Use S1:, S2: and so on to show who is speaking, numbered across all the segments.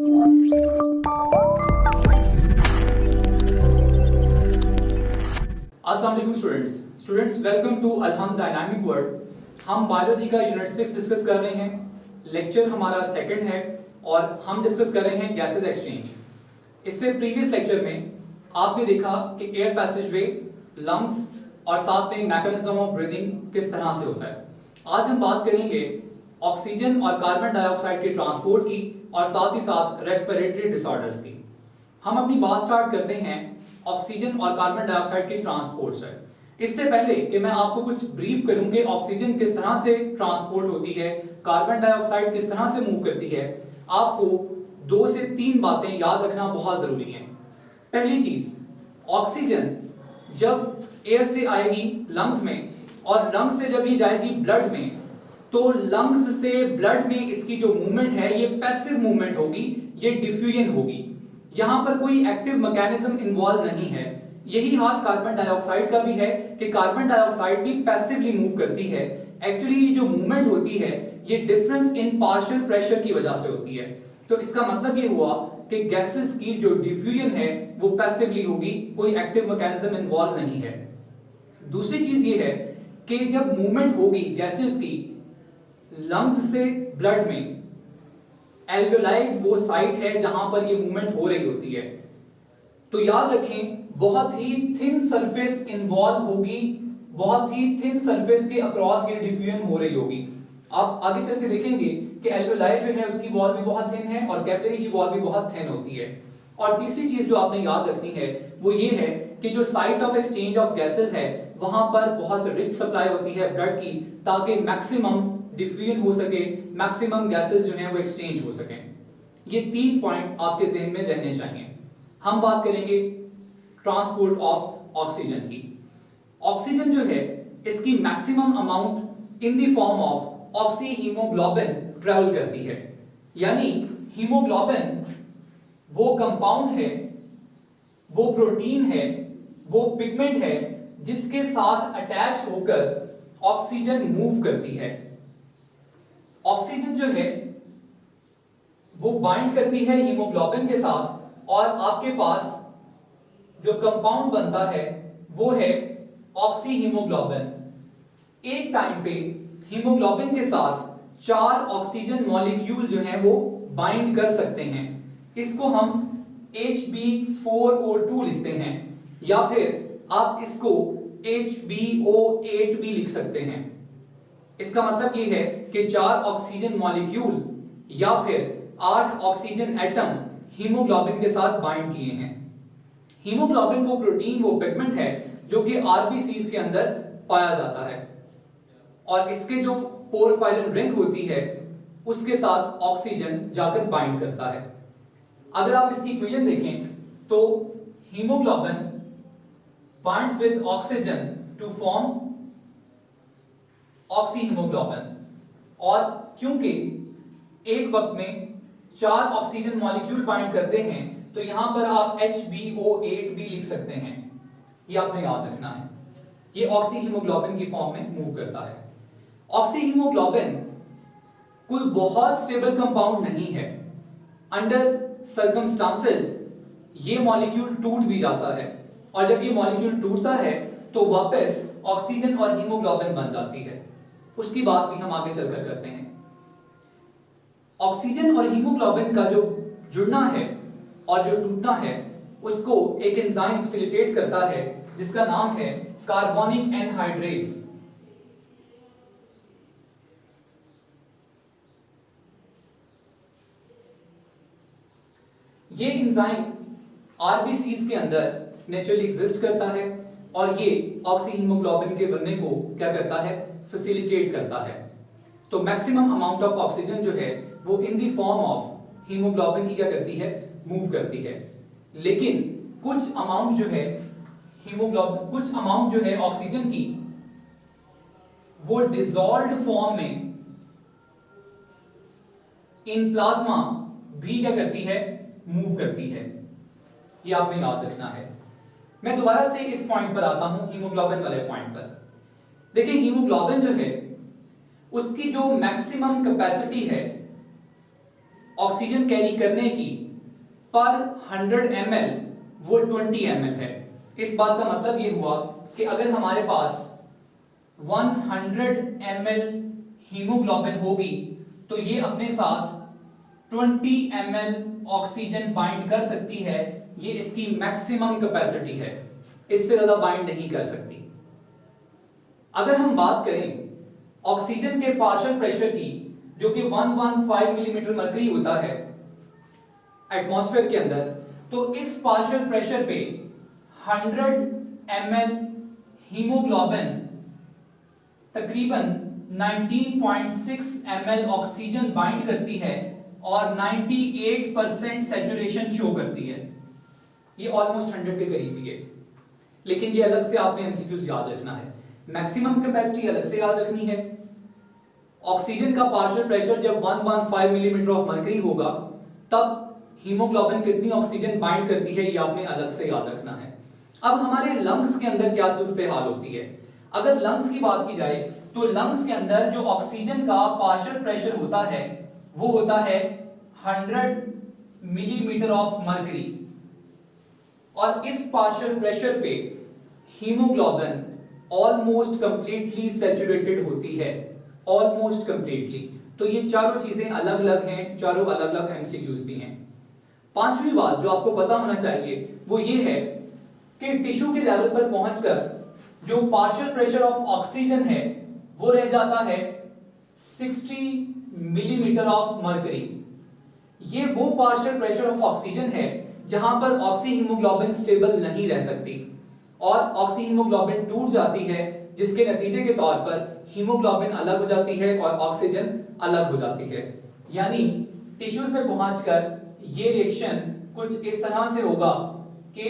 S1: अस्सलाम वालेकुम students welcome to अलहम डायनामिक वर्ल्ड। हम बायोलॉजी का यूनिट 6 डिस्कस कर रहे हैं। लेक्चर हमारा सेकंड है और हम डिस्कस कर रहे हैं गैसेज एक्सचेंज। इससे प्रीवियस लेक्चर में आपने देखा कि एयर पैसेजवे, लंग्स और साथ में मैकेनिज्म ऑफ ब्रीदिंग किस तरह से होता है। आज हम बात करेंगे ऑक्सीजन और कार्बन डाइऑक्साइड के ट्रांसपोर्ट की और साथ ही साथ रेस्पिरेटरी डिसऑर्डर्स की। हम अपनी बात स्टार्ट करते हैं ऑक्सीजन और कार्बन डाइऑक्साइड के ट्रांसपोर्ट से। इससे पहले कि मैं आपको कुछ ब्रीफ करूं कि ऑक्सीजन किस तरह से ट्रांसपोर्ट होती है, कार्बन डाइऑक्साइड किस तरह से मूव करती है, आपको 2 से 3 बातें याद रखना बहुत जरूरी है। पहली चीज, ऑक्सीजन जब एयर से आएगी लंग्स में और लंग्स से जब ये जाएगी ब्लड में, तो लंग्स से ब्लड में इसकी जो मूवमेंट है ये पैसिव मूवमेंट होगी, ये डिफ्यूजन होगी। यहां पर कोई एक्टिव मैकेनिज्म इन्वॉल्व नहीं है। यही हाल कार्बन डाइऑक्साइड का भी है कि कार्बन डाइऑक्साइड भी पैसिवली मूव करती है। एक्चुअली ये जो मूवमेंट होती है ये डिफरेंस इन पार्शियल प्रेशर की वजह से होती है। तो इसका मतलब ये हुआ कि गैसेस की जो डिफ्यूजन है वो पैसिवली होगी, कोई एक्टिव मैकेनिज्म इन्वॉल्व नहीं है। दूसरी चीज ये है कि जब मूवमेंट होगी गैसेस की लंग्स से ब्लड में, एल्वेओलाई वो साइट है जहां पर ये मूवमेंट हो रही होती है। तो याद रखें बहुत ही थिन सरफेस इन्वॉल्व होगी, बहुत ही थिन सरफेस के अक्रॉस ये डिफ्यूजन हो रही होगी। आप आगे चल के देखेंगे कि एल्वेओलाई जो है उसकी वॉल भी बहुत थिन है और कैपिलरी की वॉल भी बहुत थिन होती है। और तीसरी चीज जो आपने याद रखनी है वो ये है कि जो site of exchange of gases है वहां पर बहुत रिच सप्लाई होती है ब्लड की, ताकि मैक्सिमम डिफ्यूजन हो सके, मैक्सिमम गैसेस जो है वो एक्सचेंज हो सके। ये 3 पॉइंट आपके जहन में रहने चाहिए। हम बात करेंगे ट्रांसपोर्ट ऑफ ऑक्सीजन की। ऑक्सीजन जो है इसकी maximum amount in the form of oxy haemoglobin travel करती है। यानी हीमोग्लोबिन वो कंपाउंड है, वो प्रोटीन है, वो पिगमेंट है जिसके साथ अटैच होकर ऑक्सीजन मूव करती है। ऑक्सीजन जो है वो बाइंड करती है हीमोग्लोबिन के साथ और आपके पास जो कंपाउंड बनता है वो है ऑक्सी हीमोग्लोबिन। एक टाइम पे हीमोग्लोबिन के साथ 4 ऑक्सीजन मॉलिक्यूल जो हैं वो बाइंड कर सकते हैं। इसको हम Hb4O2 लिखते हैं या फिर आप इसको HbO8 भी लिख सकते हैं। इसका मतलब ये है कि 4 ऑक्सीजन मॉलिक्यूल या फिर 8 ऑक्सीजन एटम हीमोग्लोबिन के साथ बाइंड किए हैं। हीमोग्लोबिन वो प्रोटीन, वो पिगमेंट है जो कि आरबीसीज के अंदर पाया जाता है और इसके जो पोरफायरन रिंग होती है उसके साथ ऑक्सीजन जाकर बाइंड करता है। अगर आप इसकी इक्वेशन देखें तो haemoglobin binds with oxygen to form oxyhaemoglobin, और क्योंकि एक वक्त में 4 ऑक्सीजन मॉलिक्यूल बाइंड करते हैं तो यहां पर आप HbO8 भी लिख सकते हैं। ये आपने याद रखना है। ये ऑक्सी हीमोग्लोबिन की फॉर्म में मूव करता है। ऑक्सी हीमोग्लोबिन कोई बहुत स्टेबल कंपाउंड नहीं है। अंडर सर्कमस्टांसेस ये मॉलिक्यूल टूट भी जाता है और जब ये मॉलिक्यूल टूटता है तो वापस ऑक्सीजन और हीमोग्लोबिन बन जाती है। उसकी बात भी हम आगे चलकर करते हैं। ऑक्सीजन और हीमोग्लोबिन का जो जुड़ना है और जो टूटना है उसको एक एंजाइम फैसिलिटेट करता है जिसका नाम है कार्बोनिक एनहाइड्रेज। ये एंजाइम आरबीसीज के अंदर नेचुरली एग्जिस्ट करता है और ये ऑक्सी हीमोग्लोबिन के बनने को क्या करता है, फैसिलिटेट करता है। तो मैक्सिमम अमाउंट ऑफ ऑक्सीजन जो है वो in the form of haemoglobin ही क्या करती है, मूव करती है। लेकिन कुछ अमाउंट जो है हीमोग्लोबिन, कुछ अमाउंट जो है ऑक्सीजन की वो डिसॉल्व्ड फॉर्म में इन प्लाज्मा भी क्या करती है, मूव करती है। ये आपने याद रखना है। मैं दोबारा से इस पॉइंट पर आता हूं, हीमोग्लोबिन वाले पॉइंट पर। देखिए हीमोग्लोबिन जो है उसकी जो मैक्सिमम कैपेसिटी है ऑक्सीजन कैरी करने की पर 100 ml वो 20 ml है। इस बात का मतलब ये हुआ कि अगर हमारे पास 100 ml हीमोग्लोबिन होगी तो ये अपने साथ 20 ml ऑक्सीजन बाइंड कर सकती है। ये इसकी मैक्सिमम कैपेसिटी है, इससे ज्यादा बाइंड नहीं कर सकती। अगर हम बात करें ऑक्सीजन के पार्शियल प्रेशर की, जो कि 115 मिलीमीटर मरकरी होता है एटमॉस्फेयर के अंदर, तो इस पार्शियल प्रेशर पे 100 ml हीमोग्लोबिन तकरीबन 19.6 ml ऑक्सीजन बाइंड करती है और 98% सैचुरेशन शो करती है। ये ऑलमोस्ट 100 के करीब ही है, लेकिन ये अलग से आपने एमसीक्यूज याद रखना है। मैक्सिमम कैपेसिटी अलग से याद रखनी है। ऑक्सीजन का पार्शियल प्रेशर जब 115 मिलीमीटर ऑफ मरकरी होगा तब हीमोग्लोबिन कितनी ऑक्सीजन बाइंड करती है, ये आपने अलग से याद रखना है। अब हमारे लंग्स के अंदर क्या सूरत हाल होती है? अगर लंग्स की बात की जाए तो लंग्स के अंदर जो ऑक्सीजन का पार्शियल प्रेशर होता है वो होता है 100 मिलीमीटर ऑफ मरकरी, और इस पार्शियल प्रेशर पे हीमोग्लोबिन ऑलमोस्ट कंप्लीटली सैचुरेटेड होती है, ऑलमोस्ट कंप्लीटली। तो ये चारों चीजें अलग अलग हैं, चारों अलग अलग एमसीक्यूज भी हैं। पांचवी बात जो आपको पता होना चाहिए वो ये है कि टिश्यू के लेवल पर पहुंचकर जो पार्शियल प्रेशर ऑफ ऑक्सीजन है वो रह जाता है 60 मिलीमीटर ऑफ मरकरी। ये वो पार्शियल प्रेशर ऑफ ऑक्सीजन है जहां पर ऑक्सी हीमोग्लोबिन स्टेबल नहीं रह सकती और ऑक्सी हीमोग्लोबिन टूट जाती है, जिसके नतीजे के तौर पर हीमोग्लोबिन अलग हो जाती है और ऑक्सीजन अलग हो जाती है। यानी टिश्यूज में पहुंचकर ये रिएक्शन कुछ इस तरह से होगा कि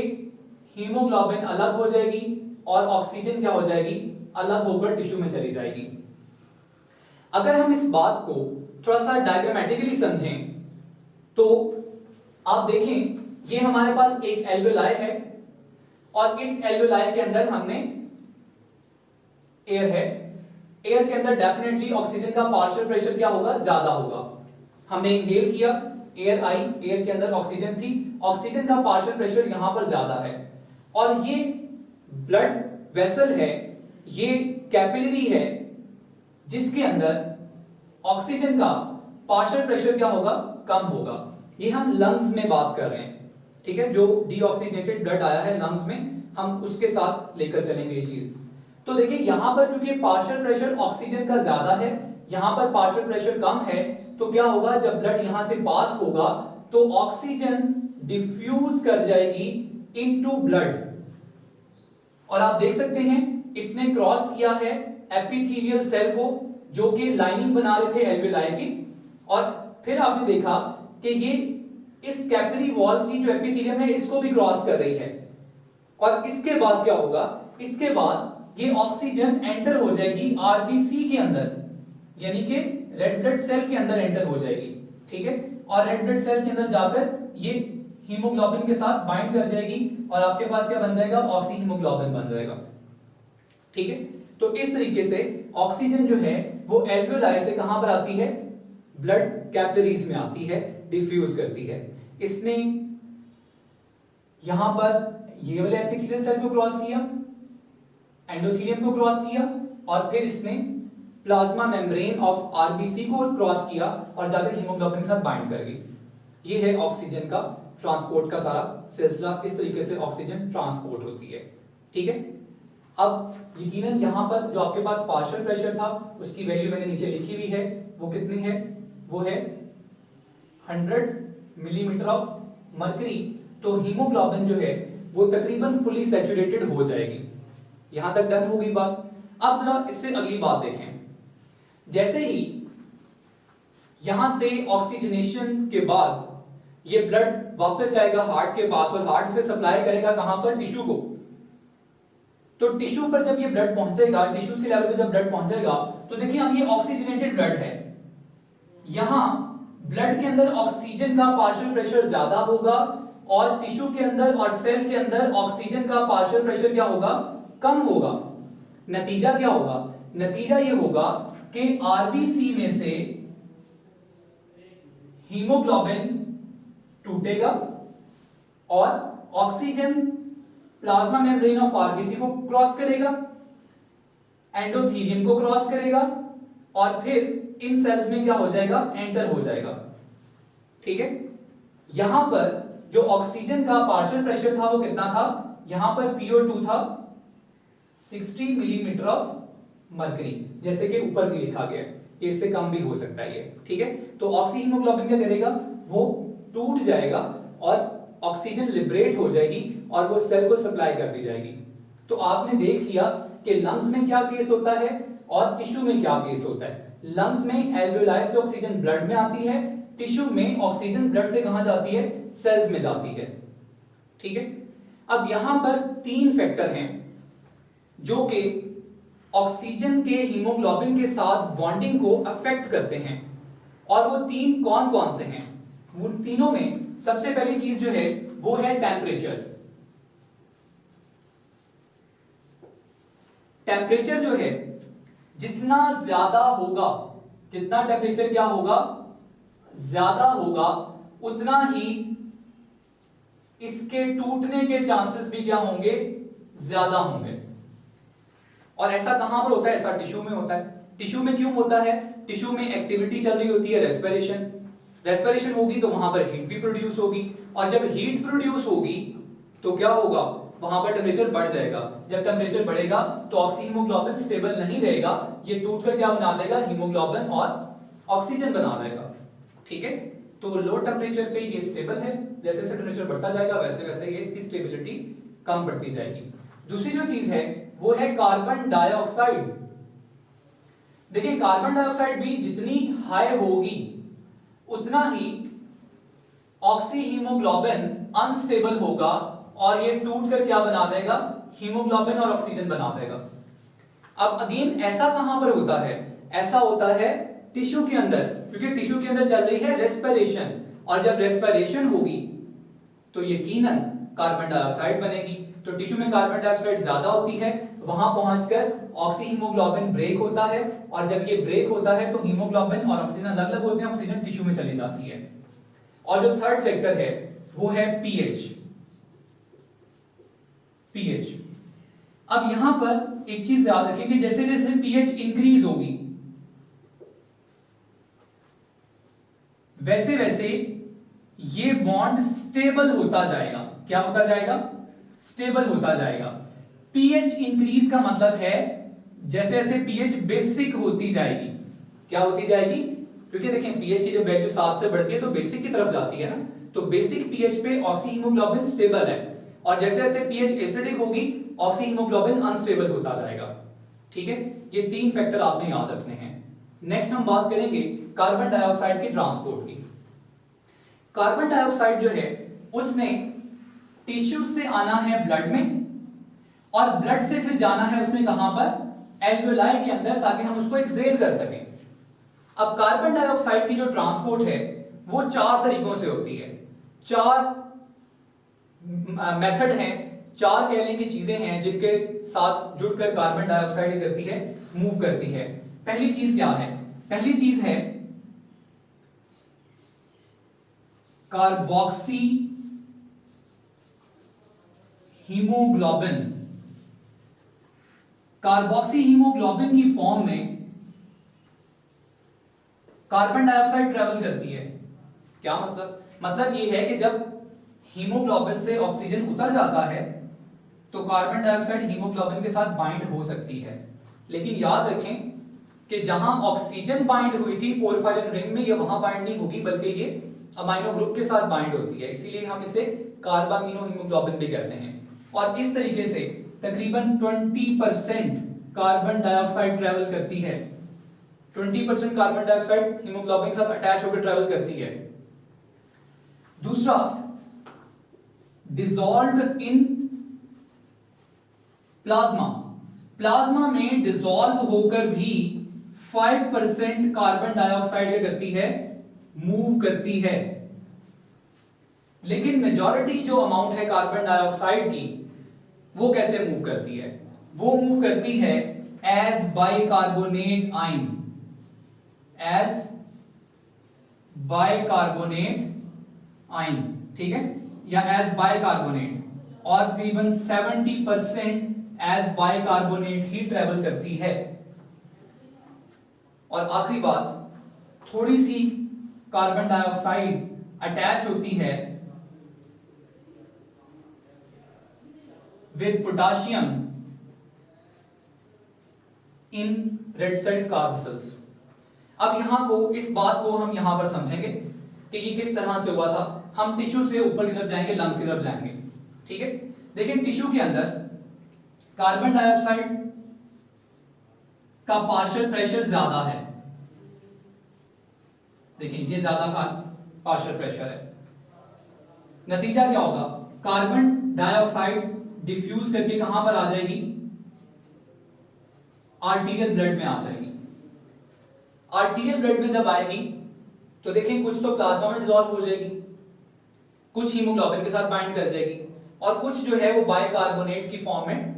S1: हीमोग्लोबिन अलग हो जाएगी और ऑक्सीजन क्या हो जाएगी, अलग होकर टिश्यू में चली जाएगी। अगर हम इस बात को थोड़ा सा डायग्रामेटिकली समझें तो आप देखें ये हमारे पास एक एल्वेलाई है और इस एल्वेलाई के अंदर हमने एयर है। एयर के अंदर डेफिनेटली ऑक्सीजन का पार्शियल प्रेशर क्या होगा, ज्यादा होगा। हमने इनहेल किया, एयर आई, एयर के अंदर ऑक्सीजन थी, ऑक्सीजन का पार्शियल प्रेशर यहां पर ज्यादा है। और ये ब्लड वेसल है, ये कैपिलरी है, जिसके अंदर ऑक्सीजन का पार्शियल प्रेशर क्या होगा, कम होगा। ये हम लंग्स में बात कर रहे हैं, ठीक है। जो डीऑक्सीजनेटेड ब्लड आया है लंग्स में, हम उसके साथ लेकर चलेंगे ये चीज। तो देखिए यहां पर क्योंकि पार्शियल प्रेशर ऑक्सीजन का ज्यादा है, यहां पर पार्शियल प्रेशर कम है, तो क्या होगा, जब ब्लड यहां से पास होगा तो ऑक्सीजन डिफ्यूज कर जाएगी इनटू ब्लड। और आप देख सकते हैं इसने क्रॉस किया है एपिथेलियल सेल को, जो कि लाइनिंग बना रहे थे एल्वेलाई की, और फिर आपने देखा कि ये इस कैपिलरी वॉल की जो एपिथेलियम है इसको भी क्रॉस कर रही है। और इसके बाद क्या होगा, इसके बाद ये ऑक्सीजन एंटर हो जाएगी आरबीसी के अंदर, यानी कि रेड ब्लड सेल के अंदर एंटर हो जाएगी, ठीक है। और रेड ब्लड सेल के अंदर जाकर ये हीमोग्लोबिन के साथ बाइंड कर जाएगी और आपके पास क्या बन जाएगा, ऑक्सी हीमोग्लोबिन बन जाएगा, ठीक है। तो इस तरीके से ऑक्सीजन जो है वो एल्वेओलाई से कहां पर आती है, ब्लड कैपिलरीज में आती है, डिफ्यूज करती है। इसने यहां पर ये वाले एपिथेलियल सेल को क्रॉस किया, एंडोथेलियम को क्रॉस किया, और फिर इसने प्लाज्मा मेम्ब्रेन ऑफ आरबीसी को क्रॉस किया और जाकर हीमोग्लोबिन के साथ बाइंड कर गई। ये है ऑक्सीजन का ट्रांसपोर्ट का सारा सिलसिला। इस तरीके से ऑक्सीजन ट्रांसपोर्ट होती है, ठीक है। अब यकीनन यहां पर जो आपके पास पार्शियल प्रेशर था उसकी वैल्यू मैंने नीचे लिखी हुई है, वो कितनी है, वो है 100 मिलीमीटर ऑफ मरकरी। तो हीमोग्लोबिन जो है वो तकरीबन फुली सैचुरेटेड हो जाएगी। यहां तक डन हो गई बात। अब जरा इससे अगली बात देखें। जैसे ही यहां से ऑक्सीजनेशन के बाद ये ब्लड वापस जाएगा हार्ट के पास और हार्ट से सप्लाई करेगा कहां पर, टिश्यू को। तो टिश्यू पर जब ये ब्लड पहुंचेगा, टिश्यूज के लेवल पे जब ब्लड पहुंचेगा, तो देखिए अब ये ऑक्सीजनेटेड ब्लड है। यहां ब्लड के अंदर ऑक्सीजन का पार्शियल प्रेशर ज्यादा होगा और टिश्यू के अंदर और सेल के अंदर ऑक्सीजन का पार्शियल प्रेशर क्या होगा, कम होगा। नतीजा क्या होगा, नतीजा ये होगा कि आरबीसी में से हीमोग्लोबिन टूटेगा और oxygen plasma membrane of RBC को क्रॉस करेगा, एंडोथीलियम को क्रॉस करेगा और फिर इन सेल्स में क्या हो जाएगा, एंटर हो जाएगा। ठीक है, यहां पर जो ऑक्सीजन का पार्शियल प्रेशर था वो कितना था, यहां पर PO2 था 60 मिलीमीटर ऑफ मर्करी, जैसे कि ऊपर भी लिखा गया है, इससे कम भी हो सकता है ये। ठीक है, तो ऑक्सी हीमोग्लोबिन क्या करेगा, वो टूट जाएगा और ऑक्सीजन लिबरेट हो जाएगी और वो सेल को सप्लाई कर दी जाएगी। तो आपने देख लिया कि लंग्स में क्या केस होता है और टिश्यू में क्या केस होता है। लंग्स में एल्वेओलाई से ऑक्सीजन ब्लड में आती है, टिश्यू में ऑक्सीजन ब्लड से कहां जाती है, सेल्स में जाती है। ठीक है, अब यहां पर 3 फैक्टर हैं जो कि ऑक्सीजन के हीमोग्लोबिन के साथ बॉन्डिंग को अफेक्ट करते हैं, और वो 3 कौन कौन से हैं। उन तीनों में सबसे पहली चीज जो है वो है टेम्परेचर। टेम्परेचर जो है जितना ज्यादा होगा, जितना टेम्परेचर क्या होगा, ज्यादा होगा, उतना ही इसके टूटने के चांसेस भी क्या होंगे, ज्यादा होंगे। और ऐसा कहां पर होता है, ऐसा टिश्यू में होता है। टिश्यू में क्यों होता है, टिश्यू में एक्टिविटी चल रही होती है, रेस्पिरेशन। रेस्पिरेशन होगी तो वहां पर हीट भी प्रोड्यूस होगी, और जब हीट प्रोड्यूस होगी तो क्या होगा, वहां पर टेम्परेचर बढ़ जाएगा। जब टेम्परेचर बढ़ेगा तो ऑक्सी हीमोग्लोबिन स्टेबल नहीं रहेगा, ये टूटकर क्या बना देगा, हीमोग्लोबिन और ऑक्सीजन बना देगा। ठीक है, तो लो टेम्परेचर पे ये स्टेबल है, जैसे जैसे टेम्परेचर बढ़ता जाएगा वैसे वैसे ये इसकी स्टेबिलिटी कम बढ़ती जाएगी। दूसरी जो चीज है वो है कार्बन डाइऑक्साइड। देखिए कार्बन डाइऑक्साइड भी जितनी हाई होगी उतना ही ऑक्सी हीमोग्लोबिन अनस्टेबल होगा और ये टूट कर क्या बना देगा, हीमोग्लोबिन और ऑक्सीजन बना देगा। अब अगेन ऐसा कहां पर होता है, ऐसा होता है टिश्यू के अंदर, क्योंकि टिश्यू के अंदर चल रही है रेस्पिरेशन, और जब रेस्पिरेशन होगी तो यकीनन कार्बन डाइऑक्साइड बनेगी। तो टिश्यू में कार्बन डाइऑक्साइड ज्यादा होती है, वहां पहुंचकर ऑक्सी हीमोग्लोबिन ब्रेक होता है, और जब ये ब्रेक होता है तो हीमोग्लोबिन और ऑक्सीजन अलग अलग होते हैं, ऑक्सीजन टिश्यू में चली जाती है। और जो थर्ड फैक्टर है वो है पीएच। पीएच, अब यहां पर एक चीज याद रखें कि जैसे जैसे पीएच इंक्रीज होगी वैसे वैसे ये बॉन्ड स्टेबल होता जाएगा। क्या होता जाएगा, स्टेबल होता जाएगा। पीएच इंक्रीज का मतलब है जैसे जैसे पीएच बेसिक होती जाएगी, क्या होती जाएगी, क्योंकि देखें पीएच की जब वैल्यू 7 से बढ़ती है तो बेसिक की तरफ जाती है ना, तो बेसिक पीएच पे ऑक्सी हीमोग्लोबिन स्टेबल है, और जैसे जैसे पीएच एसिडिक होगी ऑक्सी हीमोग्लोबिन अनस्टेबल होता जाएगा। ठीक है, ये 3 फैक्टर आपने याद रखने हैं। नेक्स्ट हम बात करेंगे कार्बन डाइऑक्साइड की ट्रांसपोर्ट की। कार्बन डाइऑक्साइड जो है उसने टिश्यू से आना है ब्लड में, और ब्लड से फिर जाना है उसने कहां पर, एल्वेओलाई के अंदर, ताकि हम उसको एक्सहेल कर सकें। अब कार्बन डाइऑक्साइड की जो ट्रांसपोर्ट है वो 4 तरीकों से होती है। 4 मेथड हैं, 4 कहने की चीजें हैं जिनके साथ जुड़कर कार्बन डाइऑक्साइड करती है, मूव करती है। पहली चीज क्या है, पहली चीज है कार्बोक्सी हीमोग्लोबिन। कार्बोक्सी हीमोग्लोबिन की फॉर्म में कार्बन डाइऑक्साइड ट्रेवल करती है। क्या मतलब, मतलब ये है कि जब हीमोग्लोबिन से ऑक्सीजन उतर जाता है तो कार्बन डाइऑक्साइड हीमोग्लोबिन के साथ बाइंड हो सकती है, लेकिन याद रखें कि जहां ऑक्सीजन बाइंड हुई थी पोरफायरिन रिंग में, ये वहां बाइंड नहीं होगी बल्कि ये अमाइनो ग्रुप के साथ बाइंड होती है, इसीलिए हम इसे कार्बामिनो हीमोग्लोबिन भी कहते हैं। और इस तरीके से तकरीबन 20% कार्बन डाइऑक्साइड ट्रेवल करती है, 20% कार्बन डाइऑक्साइड हीमोग्लोबिन के साथ अटैच होकर ट्रेवल करती है। दूसरा, डिसॉल्व्ड इन प्लाज्मा। प्लाज्मा में डिसॉल्व होकर भी 5% कार्बन डाइऑक्साइड क्या करती है, मूव करती है। लेकिन मेजॉरिटी जो अमाउंट है कार्बन डाइऑक्साइड की वो कैसे मूव करती है, वो मूव करती है as bicarbonate ion, as bicarbonate ion, ठीक है, या एज बाइकार्बोनेट, और तकरीबन 70% एज बाइकार्बोनेट ही ट्रेवल करती है। और आखिरी बात, थोड़ी सी कार्बन डाइऑक्साइड अटैच होती है with potassium in red cell carboxyls. अब यहां को, इस बात को हम यहां पर समझेंगे कि ये किस तरह से हुआ था। हम टिश्यू से ऊपर की तरफ जाएंगे, लंग्स की तरफ जाएंगे, ठीक है। देखिए टिश्यू के अंदर कार्बन डाइऑक्साइड का पार्शियल प्रेशर ज्यादा है, देखिए ये ज्यादा पार्शियल प्रेशर है। नतीजा क्या होगा, कार्बन डाइऑक्साइड डिफ्यूज करके कहां पर आ जाएगी, आर्टीरियल ब्लड में आ जाएगी। आर्टीरियल ब्लड में जब आएगी तो देखिए कुछ तो प्लाज्मा में डिसॉल्व हो जाएगी, कुछ हीमोग्लोबिन के साथ बाइंड कर जाएगी, और कुछ जो है वो बाइकार्बोनेट की फॉर्म में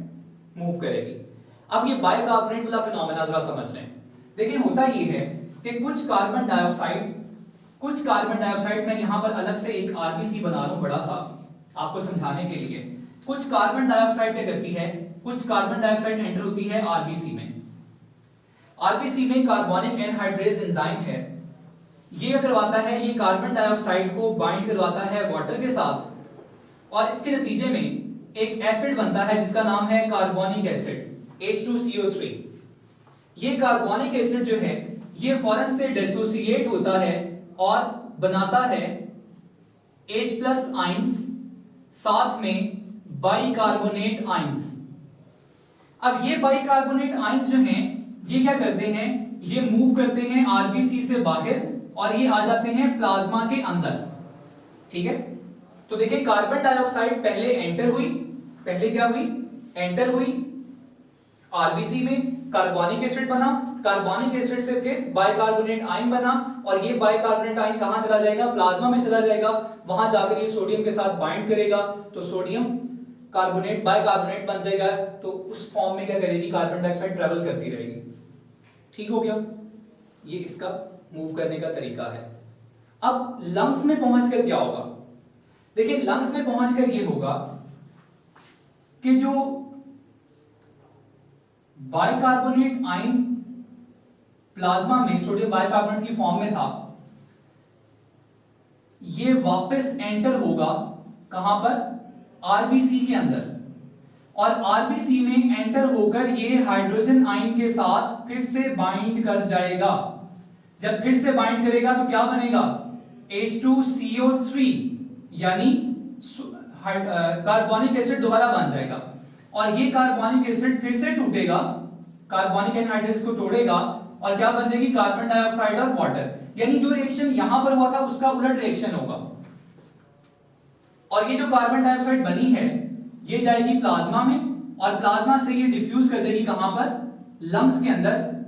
S1: मूव करेगी। अब ये बाइकार्बोनेट वाला फिनोमेना जरा समझ लें। देखिए होता ये है कि कुछ कार्बन डाइऑक्साइड मैं यहां पर अलग से एक आरबीसी बना रहा हूं बड़ा सा आपको समझाने के लिए। कुछ कार्बन डाइऑक्साइड क्या करती है, कुछ कार्बन डाइऑक्साइड एंटर होती है आरबीसी में। आरबीसी में कार्बोनिक एनहाइड्रेज एंजाइम है, ये करवाता है, ये कार्बन डाइऑक्साइड को बाइंड करवाता है वाटर के साथ, और इसके नतीजे में एक एसिड बनता है जिसका नाम है कार्बोनिक एसिड H2CO3। ये कार्बोनिक एसिड जो है ये फौरन से डिसोसिएट होता है और बनाता है H+ आयंस, साथ में बाइकार्बोनेट आयंस। अब ये बाइकार्बोनेट आयंस जो हैं ये क्या करते हैं, ये मूव करते हैं आरबीसी से बाहर और ये आ जाते हैं प्लाज्मा के अंदर, ठीक है। तो देखिए कार्बन डाइऑक्साइड पहले एंटर हुई, पहले क्या हुई, एंटर हुई आरबीसी में, कार्बोनिक एसिड बना, कार्बोनिक एसिड से फिर बाइकार्बोनेट आयन बना, और ये बाइकार्बोनेट आयन कहां चला जाएगा, प्लाज्मा में चला जाएगा। वहां जाकर ये सोडियम के साथ बाइंड करेगा तो सोडियम कार्बोनेट बाइकार्बोनेट बन जाएगा, तो उस फॉर्म में क्या करेगी, कार्बन डाइऑक्साइड ट्रेवल करती रहेगी। ठीक हो गया, ये इसका मूव करने का तरीका है। अब लंग्स में पहुंचकर क्या होगा, देखिए लंग्स में पहुंचकर ये होगा कि जो बाइकार्बोनेट आयन प्लाज्मा में सोडियम बाइकार्बोनेट की फॉर्म में था, ये वापस एंटर होगा कहां पर, आरबीसी के अंदर, और आरबीसी में एंटर होकर ये हाइड्रोजन आयन के साथ फिर से बाइंड कर जाएगा। जब फिर से बाइंड करेगा तो क्या बनेगा, H2CO3, यानी कार्बोनिक एसिड दोबारा बन जाएगा, और ये कार्बोनिक एसिड फिर से टूटेगा, कार्बोनिक एनहाइड्रेज को तोड़ेगा, और क्या बन जाएगी, कार्बन डाइऑक्साइड और वाटर। यानी जो रिएक्शन यहां पर हुआ था उसका उलट रिएक्शन होगा, और ये जो कार्बन डाइऑक्साइड बनी है ये जाएगी प्लाज्मा में, और प्लाज्मा से ये डिफ्यूज कर देगी कहां पर, लंग्स के अंदर,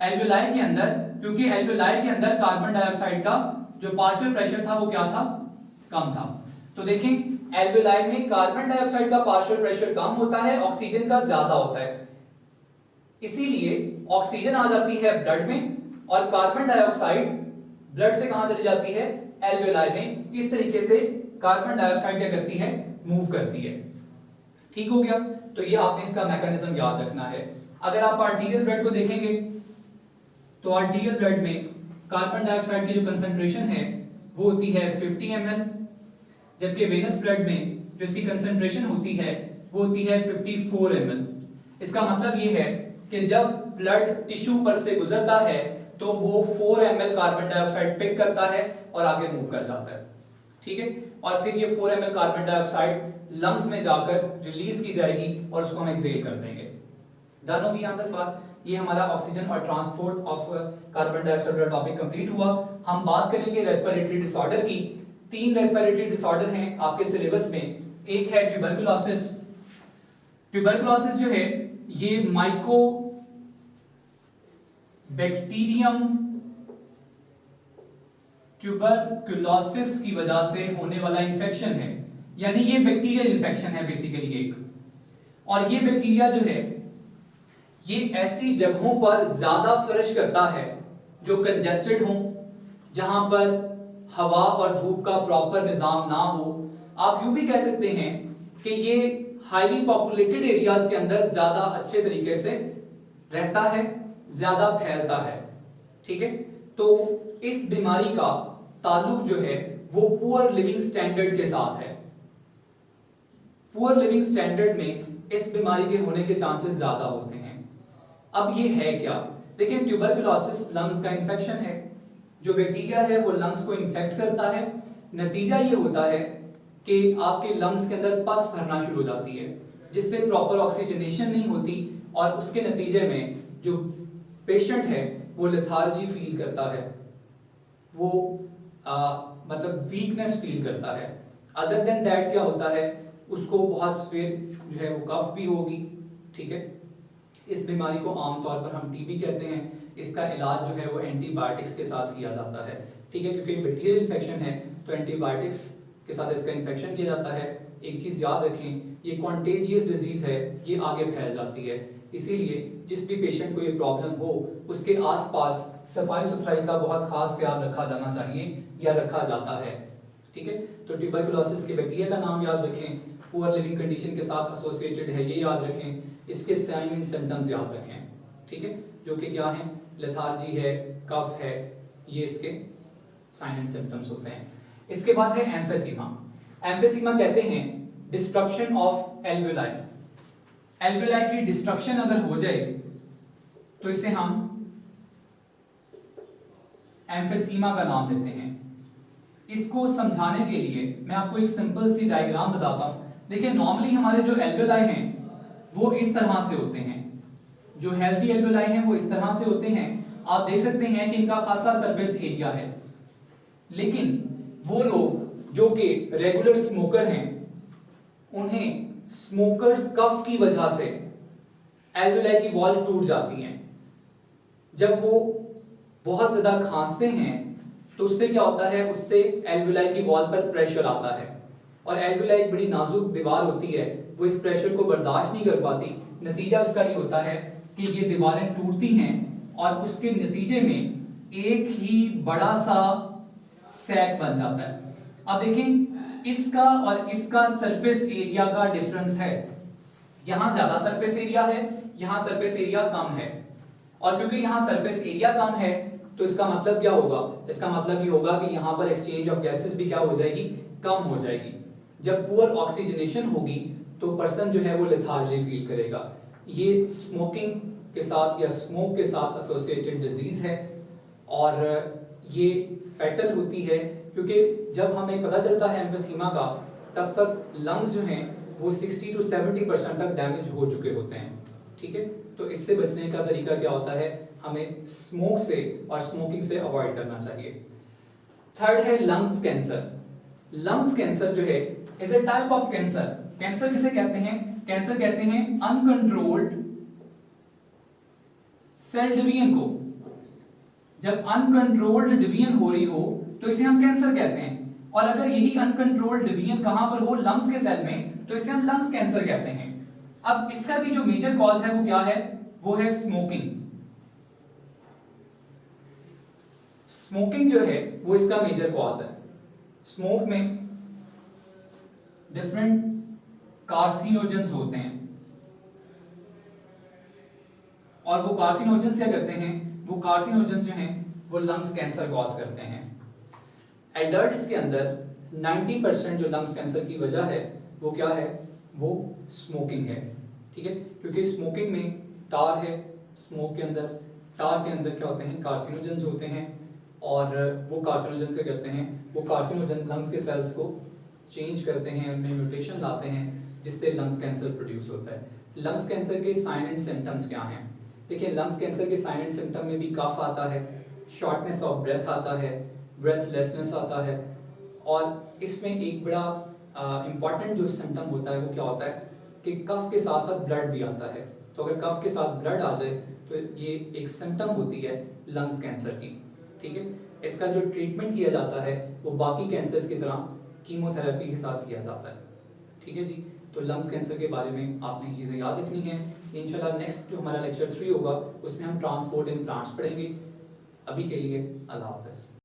S1: एल्वियोलाई के अंदर, क्योंकि एल्वियोलाई के अंदर कार्बन डाइऑक्साइड का जो पार्शियल प्रेशर था वो क्या था, कम था। तो देखें एल्वियोलाई में कार्बन डाइऑक्साइड का पार्शियल प्रेशर कम होता है, ऑक्सीजन का ज्यादा होता है, इसीलिए ऑक्सीजन आ जाती है ब्लड में, और कार्बन डाइऑक्साइड ब्लड से कहां चली जाती है, एल्वियोलाई में। इस तरीके से कार्बन डाइऑक्साइड क्या करती है, मूव करती है। ठीक हो गया, तो ये आपने इसका मैकेनिज्म याद रखना है। अगर आप आर्टीरियल ब्लड को देखेंगे तो आर्टीरियल ब्लड में कार्बन डाइऑक्साइड की जो कंसंट्रेशन है वो होती है 50 ml, जबकि वेनस ब्लड में जो इसकी कंसंट्रेशन होती है वो होती है 54 ml। इसका मतलब ये है कि जब ब्लड टिश्यू पर से गुजरता है तो वो 4 ml कार्बन डाइऑक्साइड पिक करता है और आगे मूव कर जाता है, ठीक है। और फिर ये 4 ml कार्बन डाइऑक्साइड लंग्स में जाकर रिलीज की जाएगी और उसको हम एक्सहेल कर देंगे। डन होगी यहां तक बात। ये हमारा ऑक्सीजन और ट्रांसपोर्ट ऑफ कार्बन डाइऑक्साइड का टॉपिक कंप्लीट हुआ। हम बात करेंगे रेस्पिरेटरी डिसऑर्डर की। 3 रेस्पिरेटरी डिसऑर्डर हैं आपके सिलेबस में। एक है ट्यूबरकुलोसिस। ट्यूबरकुलोसिस जो है ये माइको बैक्टीरियम ट्यूबरकुलोसिस की वजह से होने वाला इंफेक्शन है, यानी ये बैक्टीरियल इंफेक्शन है बेसिकली एक। और ये बैक्टीरिया जो है ये ऐसी जगहों पर ज्यादा फ्लरिश करता है जो कंजेस्टेड हो, जहां पर हवा और धूप का प्रॉपर निजाम ना हो, आप यूं भी कह सकते हैं कि ये हाईली पॉपुलेटेड एरियाज के अंदर ज्यादा अच्छे तरीके से रहता है, ज्यादा फैलता है। ठीक है, तो इस बीमारी का ताल्लुक जो है वो पुअर लिविंग स्टैंडर्ड के साथ है। पुअर लिविंग स्टैंडर्ड में इस बीमारी के होने के चांसेस ज्यादा होते हैं। अब ये है क्या? देखिए, ट्यूबरकुलोसिस लंग्स का इंफेक्शन है। जो बैक्टीरिया है वो लंग्स को इन्फेक्ट करता है। नतीजा ये होता है कि आपके लंग्स के अंदर पस भरना शुरू हो जाती है, जिससे प्रॉपर ऑक्सीजनेशन नहीं होती और उसके नतीजे में जो पेशेंट है वो लेथार्जी फील करता है, वो मतलब वीकनेस फील करता है। अदर देन दैट क्या होता है, उसको बहुत स्वेर जो है वो कफ भी होगी। ठीक है, इस बीमारी को आमतौर पर हम टीबी कहते हैं। इसका इलाज जो है वो एंटीबायोटिक्स के साथ किया जाता है। ठीक है, क्योंकि बैक्टीरियल इन्फेक्शन है तो एंटीबायोटिक्स के साथ इसका इन्फेक्शन किया जाता है। एक चीज याद रखें, ये कॉन्टेजियस डिजीज है, ये आगे फैल जाती है। इसीलिए जिस भी पेशेंट को ये प्रॉब्लम हो उसके आसपास सफाई सुथराई का बहुत खास ख्याल रखा जाना चाहिए या रखा जाता है। ठीक है, तो ट्यूबरकुलोसिस के बैक्टीरिया का नाम याद रखें, पुअर लिविंग कंडीशन के साथ एसोसिएटेड है ये याद रखें, इसके साइन एंड सिम्टम्स याद रखें। ठीक है, जो कि क्या है, लेथार्जी है, कफ है, ये इसके साइन एंड सिम्टम्स होते हैं। इसके बाद है एम्फेसीमा। एम्फेसीमा कहते हैं डिस्ट्रक्शन ऑफ एल्वेलाई। एल्वेलाई की डिस्ट्रक्शन अगर हो जाए तो इसे हम एम्फेसीमा का नाम देते हैं। इसको समझाने के लिए मैं आपको एक सिंपल सी डायग्राम बताता हूं। देखिए, नॉर्मली हमारे जो एल्वेलाई हैं वो इस तरह से होते हैं। जो हेल्दी एल्वेलाई हैं वो इस तरह से होते हैं। आप देख सकते हैं कि इनका खासा सरफेस एरिया है। लेकिन वो लोग जो कि रेगुलर स्मोकर हैं, उन्हें स्मोकर्स कफ की वजह से एल्वेलाई की वॉल टूट जाती है। जब वो बहुत ज्यादा खांसते हैं तो उससे क्या होता है, उससे एल्वेलाई की वॉल पर प्रेशर आता है और एल्वेलाई एक बड़ी नाजुक दीवार होती है, वो इस प्रेशर को बर्दाश्त नहीं कर पाती। नतीजा उसका ये होता है कि ये दीवारें टूटती हैं और उसके नतीजे में एक ही बड़ा सा सैक बन जाता है। अब देखें, इसका और इसका सरफेस एरिया का डिफरेंस है। यहां ज्यादा सरफेस एरिया है, यहां सरफेस एरिया कम है। और क्योंकि यहां सरफेस एरिया कम है तो इसका मतलब क्या होगा, इसका मतलब ये होगा कि यहां पर एक्सचेंज ऑफ गैसेस भी क्या हो जाएगी, कम हो जाएगी। जब पुअर ऑक्सीजनेशन होगी तो पर्सन जो है वो लेथार्जी फील करेगा। ये स्मोकिंग के साथ या स्मोक के साथ एसोसिएटेड डिजीज है और ये फैटल होती है, क्योंकि जब हमें पता चलता है एम्फीसीमा का तब तक लंग्स जो हैं वो 60 to 70% तक डैमेज हो चुके होते हैं। ठीक है, तो इससे बचने का तरीका क्या होता है, हमें स्मोक से और स्मोकिंग से अवॉइड करना चाहिए। थर्ड है लंग्स कैंसर। लंग्स कैंसर जो है is a type of cancer. Cancer किसे कहते हैं, कैंसर कहते हैं अनकंट्रोल्ड सेल डिवीजन को। जब अनकंट्रोल्ड डिवीजन हो रही हो तो इसे हम कैंसर कहते हैं। और अगर यही अनकंट्रोल्ड डिवीजन कहां पर हो, लंग्स के सेल में, तो इसे हम लंग्स कैंसर कहते हैं। अब इसका भी जो मेजर कॉज है वो क्या है, वो है स्मोकिंग। स्मोकिंग जो है वो इसका मेजर कॉज है। स्मोक में डिफरेंट कार्सिनोजेंस होते हैं और वो कार्सिनोजेंस क्या करते हैं, वो कार्सिनोजेंस जो हैं वो लंग्स कैंसर कॉज करते हैं। एडल्ट्स के अंदर 90% जो लंग्स कैंसर की वजह है वो क्या है, वो स्मोकिंग है। ठीक है, क्योंकि स्मोकिंग में टार है, स्मोक के अंदर, टार के अंदर क्या होते हैं, कार्सिनोजेंस होते हैं और वो कार्सिनोजेंस क्या करते हैं, वो कार्सिनोजन लंग्स के सेल्स को चेंज करते हैं, उनमें म्यूटेशन लाते हैं, जिससे लंग्स कैंसर प्रोड्यूस होता है। लंग्स कैंसर के साइन एंड सिम्टम्स क्या हैं? देखिए, लंग्स कैंसर के साइन एंड सिम्टम में भी कफ आता है, शॉर्टनेस ऑफ ब्रेथ आता है, ब्रेथलेसनेस आता है और इसमें एक बड़ा इंपॉर्टेंट जो सिम्टम होता है वो क्या होता है कि कफ के साथ साथ ब्लड भी आता है। तो अगर कफ के साथ ब्लड आ जाए तो ये एक सिम्टम होती है लंग्स कैंसर की। ठीक है, इसका जो ट्रीटमेंट किया जाता है वो बाकी कैंसर्स की तरह कीमोथेरेपी के साथ किया जाता है। ठीक है जी, तो लंग्स कैंसर के बारे में आपने चीज़ें याद रखनी है। इंशाल्लाह नेक्स्ट जो हमारा लेक्चर 3 होगा उसमें हम ट्रांसपोर्ट इन प्लांट्स पढ़ेंगे। अभी के लिए अल्लाह हाफ़िज़।